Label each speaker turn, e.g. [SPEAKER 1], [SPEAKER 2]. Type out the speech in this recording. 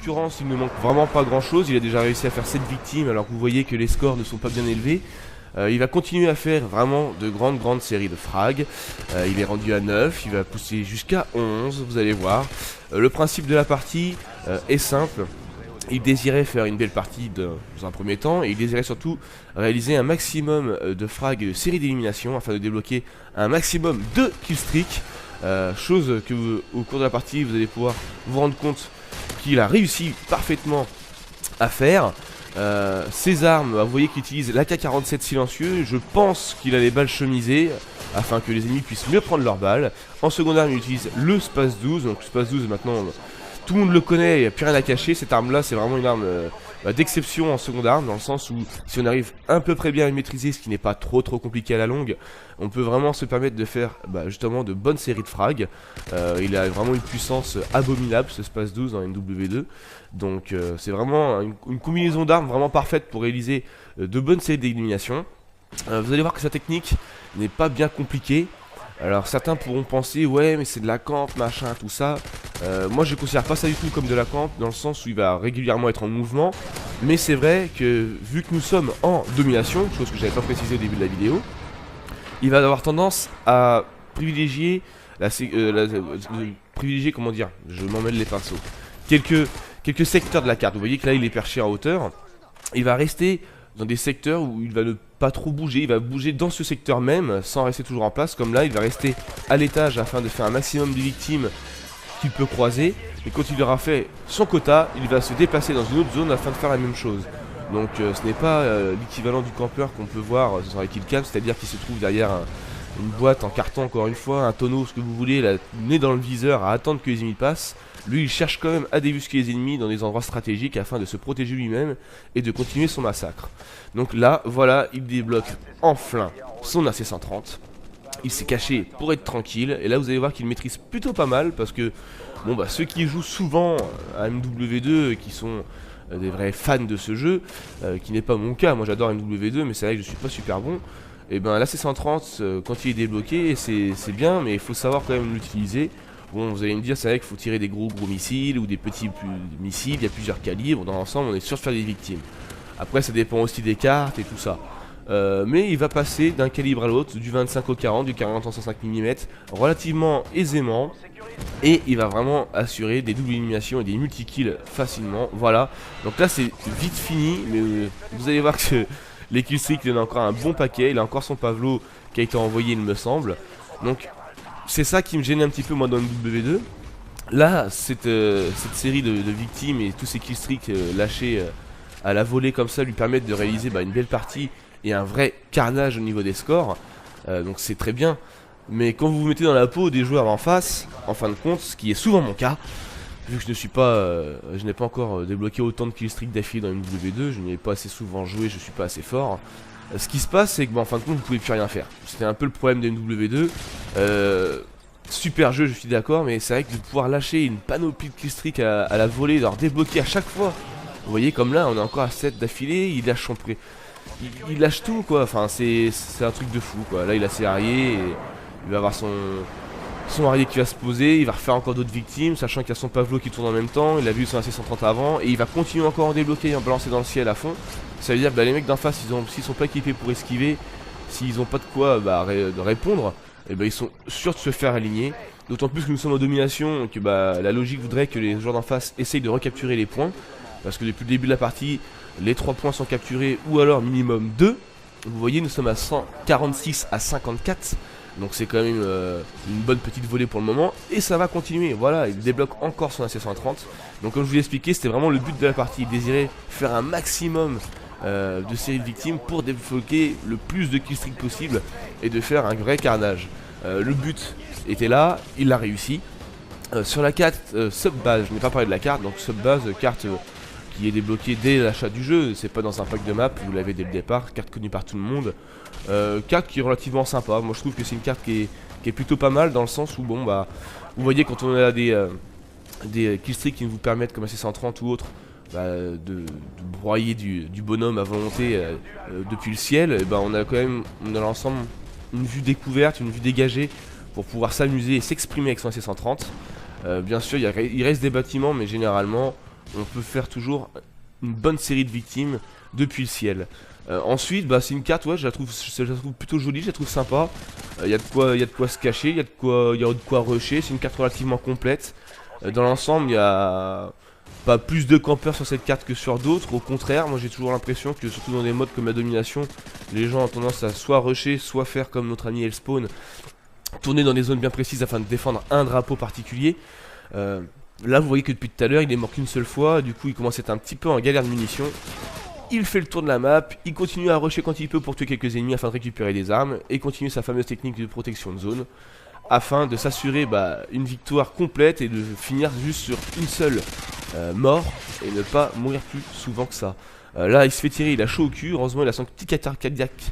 [SPEAKER 1] l'occurrence il ne manque vraiment pas grand chose, il a déjà réussi à faire 7 victimes alors que vous voyez que les scores ne sont pas bien élevés. Il va continuer à faire vraiment de grandes séries de frags. Il est rendu à 9, il va pousser jusqu'à 11, vous allez voir. Le principe de la partie est simple. Il désirait faire une belle partie dans un premier temps et il désirait surtout réaliser un maximum de frags et de séries d'élimination afin de débloquer un maximum de killstreaks. Chose que au cours de la partie vous allez pouvoir vous rendre compte qu'il a réussi parfaitement à faire. Ses armes, vous voyez qu'il utilise l'AK-47 silencieux. Je pense qu'il a les balles chemisées afin que les ennemis puissent mieux prendre leurs balles. En seconde arme il utilise le Space 12. Donc le Space 12 maintenant tout le monde le connaît, il n'y a plus rien à cacher. Cette arme là c'est vraiment une arme d'exception en seconde arme, dans le sens où si on arrive à peu près bien à le maîtriser, ce qui n'est pas trop compliqué à la longue, on peut vraiment se permettre de faire justement de bonnes séries de frags. Il a vraiment une puissance abominable ce Space 12 en MW2, donc c'est vraiment une combinaison d'armes vraiment parfaite pour réaliser de bonnes séries d'élimination. Vous allez voir que sa technique n'est pas bien compliquée. Alors certains pourront penser ouais mais c'est de la camp, machin, tout ça. Moi je considère pas ça du tout comme de la camp, dans le sens où il va régulièrement être en mouvement. Mais c'est vrai que vu que nous sommes en domination, chose que j'avais pas précisé au début de la vidéo, il va avoir tendance à privilégier comment dire, je m'emmêle les pinceaux, quelques secteurs de la carte. Vous voyez que là il est perché en hauteur. Il va rester dans des secteurs où il va ne pas trop bouger, il va bouger dans ce secteur même sans rester toujours en place, comme là il va rester à l'étage afin de faire un maximum de victimes qu'il peut croiser, et quand il aura fait son quota, il va se déplacer dans une autre zone afin de faire la même chose. Donc ce n'est pas l'équivalent du campeur qu'on peut voir sur les killcams, c'est-à-dire qu'il se trouve derrière une boîte en carton, encore une fois, un tonneau, ce que vous voulez, là, nez dans le viseur à attendre que les ennemis passent. Lui il cherche quand même à débusquer les ennemis dans des endroits stratégiques afin de se protéger lui-même et de continuer son massacre. Donc là voilà, il débloque enfin son AC-130. Il s'est caché pour être tranquille, et là vous allez voir qu'il maîtrise plutôt pas mal, parce que bon bah ceux qui jouent souvent à MW2, qui sont des vrais fans de ce jeu, qui n'est pas mon cas, moi j'adore MW2 mais c'est vrai que je suis pas super bon. Et ben l'AC-130 quand il est débloqué c'est bien, mais il faut savoir quand même l'utiliser. Bon, vous allez me dire, c'est vrai qu'il faut tirer des gros missiles ou des petits missiles, il y a plusieurs calibres, dans l'ensemble on est sûr de faire des victimes. Après ça dépend aussi des cartes et tout ça. Mais il va passer d'un calibre à l'autre, du 25 au 40, du 40 en 105 mm, relativement aisément. Et il va vraiment assurer des doubles éliminations et des multi-kills facilement. Voilà, donc là c'est vite fini, mais vous allez voir que les killstreaks il en a encore un bon paquet. Il a encore son Pavlo qui a été envoyé il me semble. Donc c'est ça qui me gênait un petit peu moi dans le W2. Là cette série de victimes et tous ces killstreaks lâchés à la volée comme ça lui permettent de réaliser une belle partie et un vrai carnage au niveau des scores. Donc c'est très bien. Mais quand vous vous mettez dans la peau des joueurs en face, en fin de compte, ce qui est souvent mon cas, vu que je n'ai pas encore débloqué autant de killstreaks d'affilée dans une W2, je n'y ai pas assez souvent joué, je suis pas assez fort. Ce qui se passe, c'est que en fin de compte, vous pouvez plus rien faire. C'était un peu le problème de MW2. Super jeu, je suis d'accord, mais c'est vrai que de pouvoir lâcher une panoplie de killstreaks à la volée, de leur débloquer à chaque fois. Vous voyez, comme là, on est encore à 7 d'affilée, il lâche son pré. Il lâche tout quoi, enfin c'est un truc de fou quoi. Là il a ses arriers et il va avoir son arrier qui va se poser, il va refaire encore d'autres victimes, sachant qu'il y a son Pavlo qui tourne en même temps, il a vu son AC-130 avant, et il va continuer encore à en débloquer et en balancer dans le ciel à fond. Ça veut dire que les mecs d'en face, s'ils sont pas équipés pour esquiver, s'ils ont pas de quoi de répondre, et ils sont sûrs de se faire aligner. D'autant plus que nous sommes en domination, et que la logique voudrait que les joueurs d'en face essayent de recapturer les points, parce que depuis le début de la partie, les 3 points sont capturés, ou alors minimum 2. Vous voyez, nous sommes à 146 à 54. Donc c'est quand même une bonne petite volée pour le moment. Et ça va continuer, voilà, il débloque encore son AC-130. Donc comme je vous l'ai expliqué, c'était vraiment le but de la partie. Il désirait faire un maximum de séries de victimes pour débloquer le plus de killstreaks possible et de faire un vrai carnage. Le but était là, il l'a réussi. Sur la carte Subbase, je n'ai pas parlé de la carte, donc Subbase, carte qui est débloquée dès l'achat du jeu, c'est pas dans un pack de map, vous l'avez dès le départ, carte connue par tout le monde. Carte qui est relativement sympa, moi je trouve que c'est une carte qui est plutôt pas mal, dans le sens où vous voyez quand on a des killstreaks qui vous permettent comme AC-130 ou autre de broyer du bonhomme à volonté depuis le ciel, on a quand même dans l'ensemble une vue découverte, une vue dégagée pour pouvoir s'amuser et s'exprimer avec son AC-130. Bien sûr il reste des bâtiments, mais généralement on peut faire toujours une bonne série de victimes depuis le ciel. Ensuite, c'est une carte, ouais, je la trouve plutôt jolie, je la trouve sympa. Il y a de quoi se cacher, il y a de quoi rusher, c'est une carte relativement complète. Dans l'ensemble, il y a pas plus de campeurs sur cette carte que sur d'autres. Au contraire, moi j'ai toujours l'impression que surtout dans des modes comme la domination, les gens ont tendance à soit rusher, soit faire comme notre ami Hellspawn, tourner dans des zones bien précises afin de défendre un drapeau particulier. Là vous voyez que depuis tout à l'heure il est mort qu'une seule fois, du coup il commence à être un petit peu en galère de munitions. Il fait le tour de la map, il continue à rusher quand il peut pour tuer quelques ennemis afin de récupérer des armes, et continue sa fameuse technique de protection de zone, afin de s'assurer une victoire complète et de finir juste sur une seule mort, et ne pas mourir plus souvent que ça. Là il se fait tirer, il a chaud au cul, heureusement il a son petit cataracte cardiaque